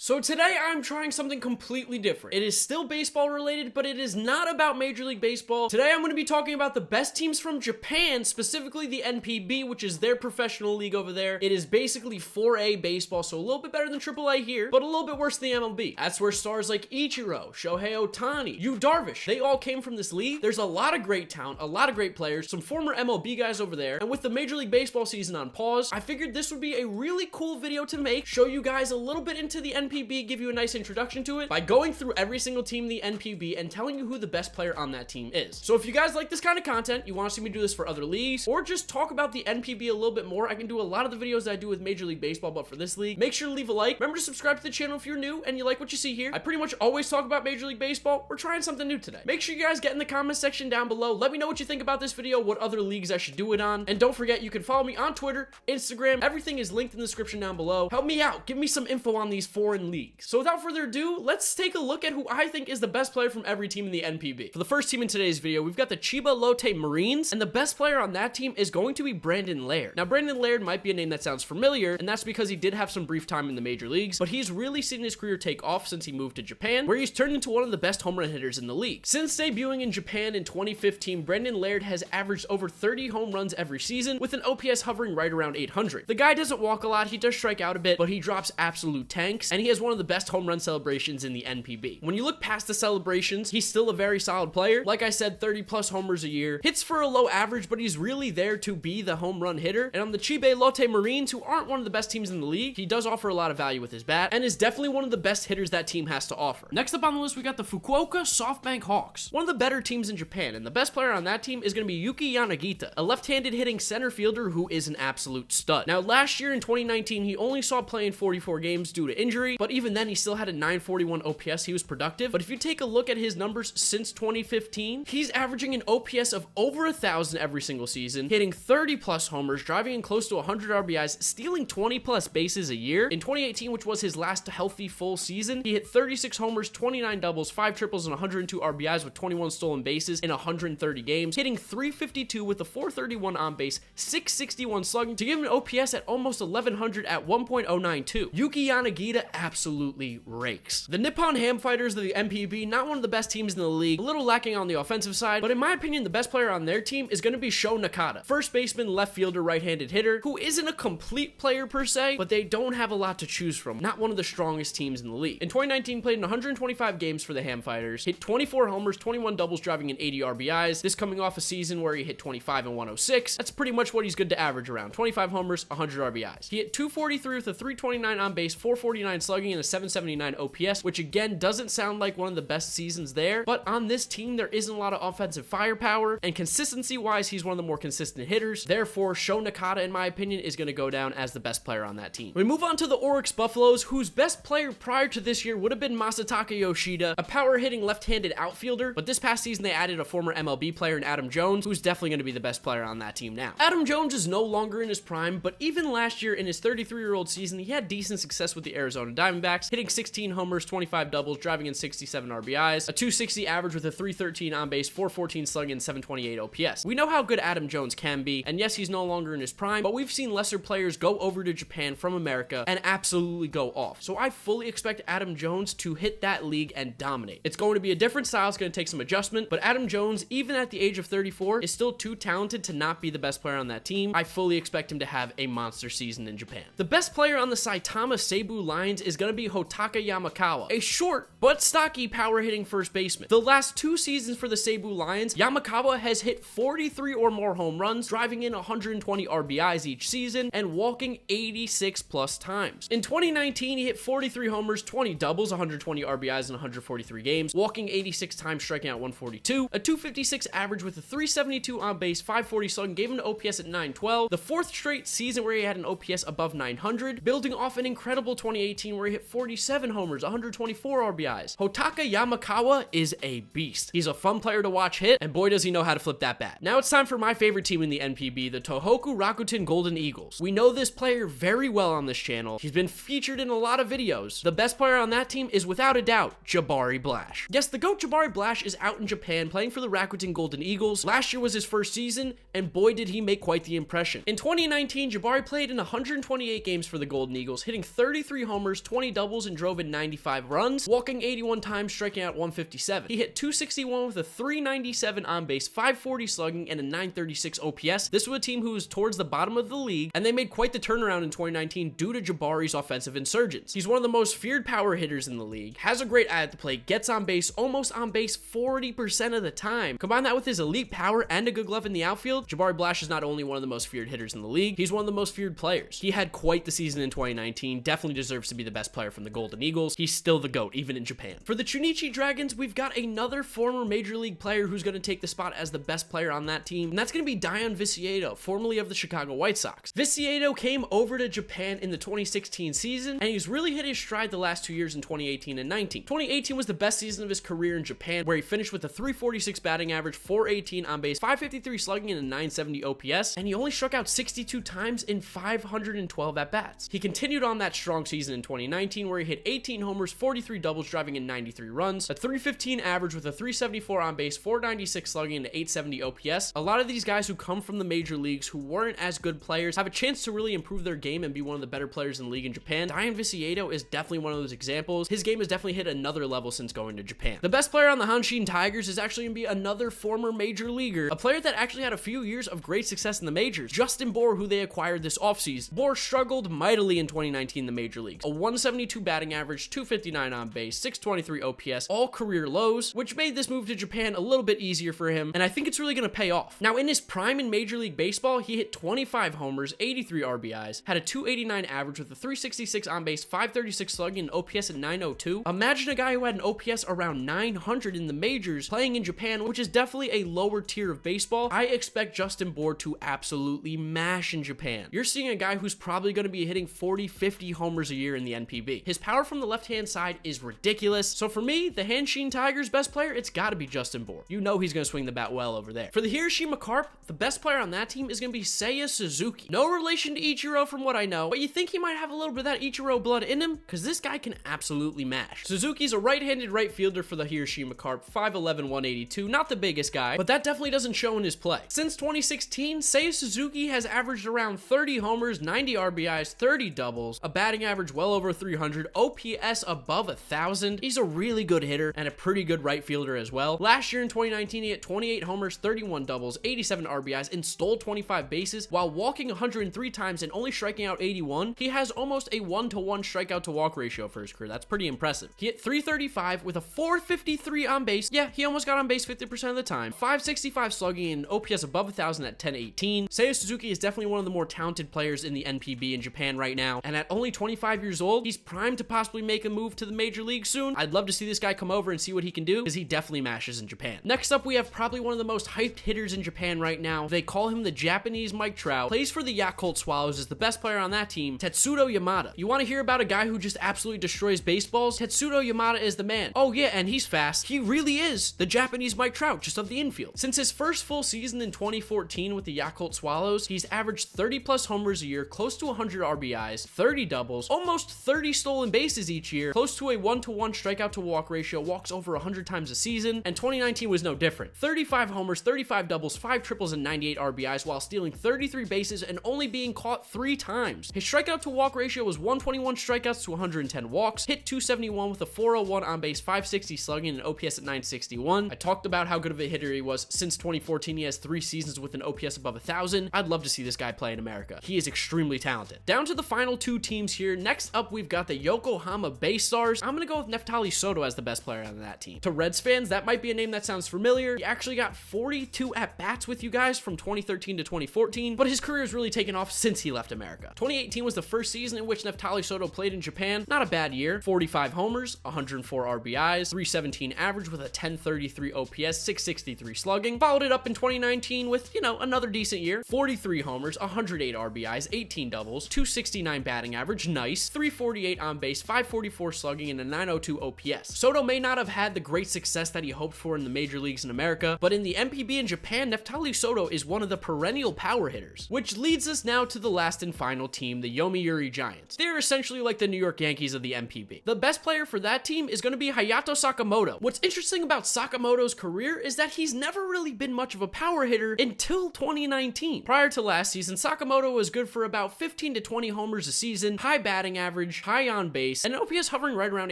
So today I'm trying something completely different. It is still baseball related, but it is not about Major League Baseball. Today I'm going to be talking about the best teams from Japan, specifically the NPB, which is their professional league over there. It is basically 4A baseball, so a little bit better than AAA here, but a little bit worse than the MLB. That's where stars like Ichiro, Shohei Ohtani, Yu Darvish, they all came from this league. There's a lot of great talent, a lot of great players, some former MLB guys over there, and with the Major League Baseball season on pause, I figured this would be a really cool video to make, show you guys a little bit into the NPB, give you a nice introduction to it by going through every single team in the NPB and telling you who the best player on that team is. So if you guys like this kind of content, you want to see me do this for other leagues, or just talk about the NPB a little bit more, I can do a lot of the videos that I do with Major League Baseball, but for this league, make sure to leave a like. Remember to subscribe to the channel if you're new and you like what you see here. I pretty much always talk about Major League Baseball. We're trying something new today. Make sure you guys get in the comment section down below. Let me know what you think about this video, what other leagues I should do it on, and don't forget you can follow me on Twitter, Instagram, everything is linked in the description down below. Help me out, give me some info on these foreign leagues. So without further ado, let's take a look at who I think is the best player from every team in the NPB. For the first team in today's video, we've got the Chiba Lotte Marines, and the best player on that team is going to be Brandon Laird. Now, Brandon Laird might be a name that sounds familiar, and that's because he did have some brief time in the major leagues, but he's really seen his career take off since he moved to Japan, where he's turned into one of the best home run hitters in the league. Since debuting in Japan in 2015, Brandon Laird has averaged over 30 home runs every season, with an OPS hovering right around 800. The guy doesn't walk a lot, he does strike out a bit, but he drops absolute tanks, and he has one of the best home run celebrations in the NPB. When you look past the celebrations, he's still a very solid player. Like I said, 30 plus homers a year, hits for a low average, but he's really there to be the home run hitter. And on the Chiba Lotte Marines, who aren't one of the best teams in the league, he does offer a lot of value with his bat, and is definitely one of the best hitters that team has to offer. Next up on the list, we got the Fukuoka Softbank Hawks, one of the better teams in Japan, and the best player on that team is going to be Yuki Yanagita, a left-handed hitting center fielder who is an absolute stud. Now, last year in 2019, he only saw play in 44 games due to injury, but even then, he still had a 941 OPS. He was productive, but if you take a look at his numbers since 2015, he's averaging an OPS of over 1,000 every single season, hitting 30 plus homers, driving in close to 100 RBIs, stealing 20 plus bases a year. In 2018, which was his last healthy full season, he hit 36 homers, 29 doubles, 5 triples, and 102 RBIs with 21 stolen bases in 130 games, hitting 352 with a 431 on base, 661 slugging to give him an OPS at almost 1,100 at 1.092. Yuki Yanagita absolutely rakes. The Nippon Ham Fighters of the NPB, not one of the best teams in the league, a little lacking on the offensive side, but in my opinion, the best player on their team is going to be Sho Nakata, first baseman, left fielder, right-handed hitter, who isn't a complete player per se, but they don't have a lot to choose from. Not one of the strongest teams in the league. In 2019, played in 125 games for the Ham Fighters, hit 24 homers, 21 doubles, driving in 80 RBIs. This coming off a season where he hit 25 and 106. That's pretty much what he's good to average around. 25 homers, 100 RBIs. He hit 243 with a 329 on base, 449 slugging, and a 779 OPS, which again doesn't sound like one of the best seasons there, but on this team, there isn't a lot of offensive firepower, and consistency-wise, he's one of the more consistent hitters. Therefore, Sho Nakata, in my opinion, is going to go down as the best player on that team. We move on to the ORIX Buffaloes, whose best player prior to this year would have been Masataka Yoshida, a power-hitting left-handed outfielder, but this past season, they added a former MLB player in Adam Jones, who's definitely going to be the best player on that team now. Adam Jones is no longer in his prime, but even last year in his 33-year-old season, he had decent success with the Arizona Diamondbacks, hitting 16 homers, 25 doubles, driving in 67 RBIs, a 260 average with a 313 on base, 414 slugging, and 728 OPS. We know how good Adam Jones can be, and yes, he's no longer in his prime, but we've seen lesser players go over to Japan from America and absolutely go off. So I fully expect Adam Jones to hit that league and dominate. It's going to be a different style, it's going to take some adjustment, but Adam Jones, even at the age of 34, is still too talented to not be the best player on that team. I fully expect him to have a monster season in Japan. The best player on the Saitama Seibu Lions is going to be Hotaka Yamakawa, a short but stocky power-hitting first baseman. The last 2 seasons for the Seibu Lions, Yamakawa has hit 43 or more home runs, driving in 120 RBIs each season, and walking 86 plus times. In 2019, he hit 43 homers, 20 doubles, 120 RBIs in 143 games, walking 86 times, striking out 142, a 256 average with a 372 on base, 540 slugging, gave him an OPS at 912, the 4th straight season where he had an OPS above 900, building off an incredible 2018 where he hit 47 homers, 124 RBIs. Hotaka Yamakawa is a beast. He's a fun player to watch hit, and boy does he know how to flip that bat. Now it's time for my favorite team in the NPB, the Tohoku Rakuten Golden Eagles. We know this player very well on this channel. He's been featured in a lot of videos. The best player on that team is without a doubt JABARI BLASH. Yes, the GOAT JABARI BLASH is out in Japan playing for the Rakuten Golden Eagles. Last year was his first season, and boy did he make quite the impression. In 2019, JABARI played in 128 games for the Golden Eagles, hitting 33 homers, 20 20 doubles and drove in 95 runs, walking 81 times, striking out 157. He hit 261 with a 397 on base, 540 slugging, and a 936 OPS. This was a team who was towards the bottom of the league, and they made quite the turnaround in 2019 due to JABARI's offensive insurgence. He's one of the most feared power hitters in the league, has a great eye at the plate, gets on base, almost on base 40% of the time. Combine that with his elite power and a good glove in the outfield, JABARI BLASH is not only one of the most feared hitters in the league, he's one of the most feared players. He had quite the season in 2019, definitely deserves to be the best player from the Golden Eagles. He's still the GOAT, even in Japan. For the Chunichi Dragons, we've got another former Major League player who's going to take the spot as the best player on that team, and that's going to be Dion Viciedo, formerly of the Chicago White Sox. Viciedo came over to Japan in the 2016 season, and he's really hit his stride the last 2 years in 2018 and 19. 2018 was the best season of his career in Japan, where he finished with a 346 batting average, 418 on base, 553 slugging, and a 970 OPS, and he only struck out 62 times in 512 at-bats. He continued on that strong season in 2019, where he hit 18 homers, 43 doubles, driving in 93 runs, a 315 average with a 374 on base, 496 slugging, and an 870 OPS. A lot of these guys who come from the major leagues who weren't as good players have a chance to really improve their game and be one of the better players in the league in Japan. Dion Viciedo is definitely one of those examples. His game has definitely hit another level since going to Japan. The best player on the Hanshin Tigers is actually going to be another former major leaguer, a player that actually had a few years of great success in the majors, Justin Bour, who they acquired this offseason. Bour struggled mightily in 2019 in the major leagues. A 172 batting average, 259 on base, 623 OPS, all career lows, which made this move to Japan a little bit easier for him, and I think it's really going to pay off. Now, in his prime in Major League Baseball, he hit 25 homers, 83 RBIs, had a 289 average with a 366 on base, 536 slugging, and OPS at 902. Imagine a guy who had an OPS around 900 in the majors playing in Japan, which is definitely a lower tier of baseball. I expect Justin Bour to absolutely mash in Japan. You're seeing a guy who's probably going to be hitting 40, 50 homers a year in the NPB. His power from the left-hand side is ridiculous. So for me, the Hanshin Tigers' best player, it's got to be Justin Bour. You know he's going to swing the bat well over there. For the Hiroshima Carp, the best player on that team is going to be Seiya Suzuki. No relation to Ichiro from what I know, but you think he might have a little bit of that Ichiro blood in him? Because this guy can absolutely mash. Suzuki's a right-handed right fielder for the Hiroshima Carp, 5'11", 182, not the biggest guy, but that definitely doesn't show in his play. Since 2016, Seiya Suzuki has averaged around 30 homers, 90 RBIs, 30 doubles, a batting average well over 300, OPS above 1,000. He's a really good hitter and a pretty good right fielder as well. Last year in 2019, he hit 28 homers, 31 doubles, 87 RBIs, and stole 25 bases while walking 103 times and only striking out 81. He has almost a 1-to-1 strikeout to walk ratio for his career. That's pretty impressive. He hit 335 with a 453 on base. Yeah, he almost got on base 50% of the time. 565 slugging and OPS above 1,000 at 1018. Seiya Suzuki is definitely one of the more talented players in the NPB in Japan right now, and at only 25 years old, he's primed to possibly make a move to the major league soon. I'd love to see this guy come over and see what he can do, because he definitely mashes in Japan. Next up, we have probably one of the most hyped hitters in Japan right now. They call him the Japanese Mike Trout. Plays for the Yakult Swallows, is the best player on that team, Tetsudo Yamada. You want to hear about a guy who just absolutely destroys baseballs? Tetsudo Yamada is the man. Oh yeah, and he's fast. He really is the Japanese Mike Trout, just of the infield. Since his first full season in 2014 with the Yakult Swallows, he's averaged 30 plus homers a year, close to 100 RBIs, 30 doubles, almost 30 stolen bases each year, close to a 1-to-1 strikeout to walk ratio, walks over 100 times a season, and 2019 was no different. 35 homers, 35 doubles, 5 triples, and 98 RBIs while stealing 33 bases and only being caught 3 times. His strikeout to walk ratio was 121 strikeouts to 110 walks, hit 271 with a 401 on base, 560 slugging, and an OPS at 961. I talked about how good of a hitter he was. Since 2014, he has 3 seasons with an OPS above 1,000. I'd love to see this guy play in America. He is extremely talented. Down to the final 2 teams here. Next up, we've got the Yokohama Baystars. I'm gonna go with Neftali Soto as the best player on that team. To Reds fans, that might be a name that sounds familiar. He actually got 42 at-bats with you guys from 2013 to 2014, but his career has really taken off since he left America. 2018 was the first season in which Neftali Soto played in Japan. Not a bad year. 45 homers, 104 RBIs, 317 average with a 1033 OPS, 663 slugging. Followed it up in 2019 with, another decent year. 43 homers, 108 RBIs, 18 doubles, 269 batting average, nice, 348 on base, 544 slugging, and a 902 OPS. Soto may not have had the great success that he hoped for in the major leagues in America, but in the NPB in Japan, Neftali Soto is one of the perennial power hitters. Which leads us now to the last and final team, the Yomiuri Giants. They're essentially like the New York Yankees of the NPB. The best player for that team is going to be Hayato Sakamoto. What's interesting about Sakamoto's career is that he's never really been much of a power hitter until 2019. Prior to last season, Sakamoto was good for about 15 to 20 homers a season, high batting average, range, high on base, and an OPS hovering right around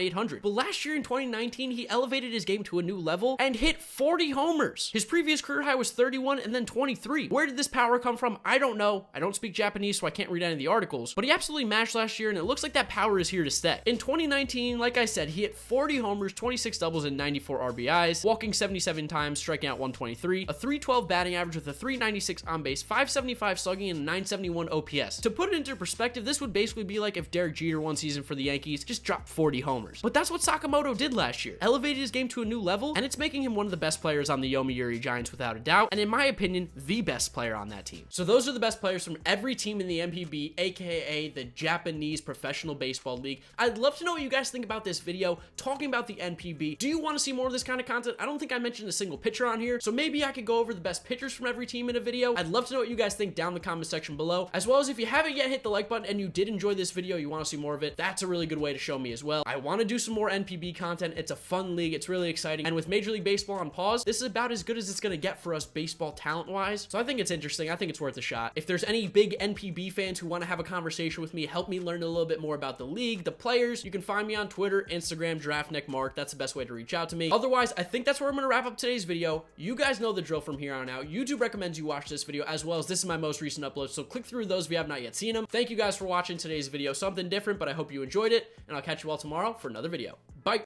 800. But last year in 2019, he elevated his game to a new level and hit 40 homers. His previous career high was 31 and then 23. Where did this power come from? I don't know. I don't speak Japanese, so I can't read any of the articles, but he absolutely mashed last year, and it looks like that power is here to stay. In 2019, like I said, he hit 40 homers, 26 doubles, and 94 RBIs, walking 77 times, striking out 123, a 312 batting average with a 396 on base, 575 slugging, and a 971 OPS. To put it into perspective, this would basically be like if Derek Jeter one season for the Yankees just dropped 40 homers. But that's what Sakamoto did last year. Elevated his game to a new level, and it's making him one of the best players on the Yomiuri Giants without a doubt, and in my opinion, the best player on that team. So those are the best players from every team in the NPB, aka the Japanese Professional Baseball League. I'd love to know what you guys think about this video, talking about the NPB. Do you want to see more of this kind of content? I don't think I mentioned a single pitcher on here, so maybe I could go over the best pitchers from every team in a video. I'd love to know what you guys think down in the comment section below, as well as if you haven't yet hit the like button and you did enjoy this video, you want to see more of it, that's a really good way to show me as well. I want to do some more NPB content. It's a fun league. It's really exciting. And with Major League Baseball on pause, this is about as good as it's going to get for us baseball talent-wise. So I think it's interesting. I think it's worth a shot. If there's any big NPB fans who want to have a conversation with me, help me learn a little bit more about the league, the players, you can find me on Twitter, Instagram, GiraffeNeckMarc. That's the best way to reach out to me. Otherwise, I think that's where I'm going to wrap up today's video. You guys know the drill from here on out. YouTube recommends you watch this video, as well as this is my most recent upload, so click through those if you have not yet seen them. Thank you guys for watching today's video. Something different, but I hope you enjoyed it, and I'll catch you all tomorrow for another video.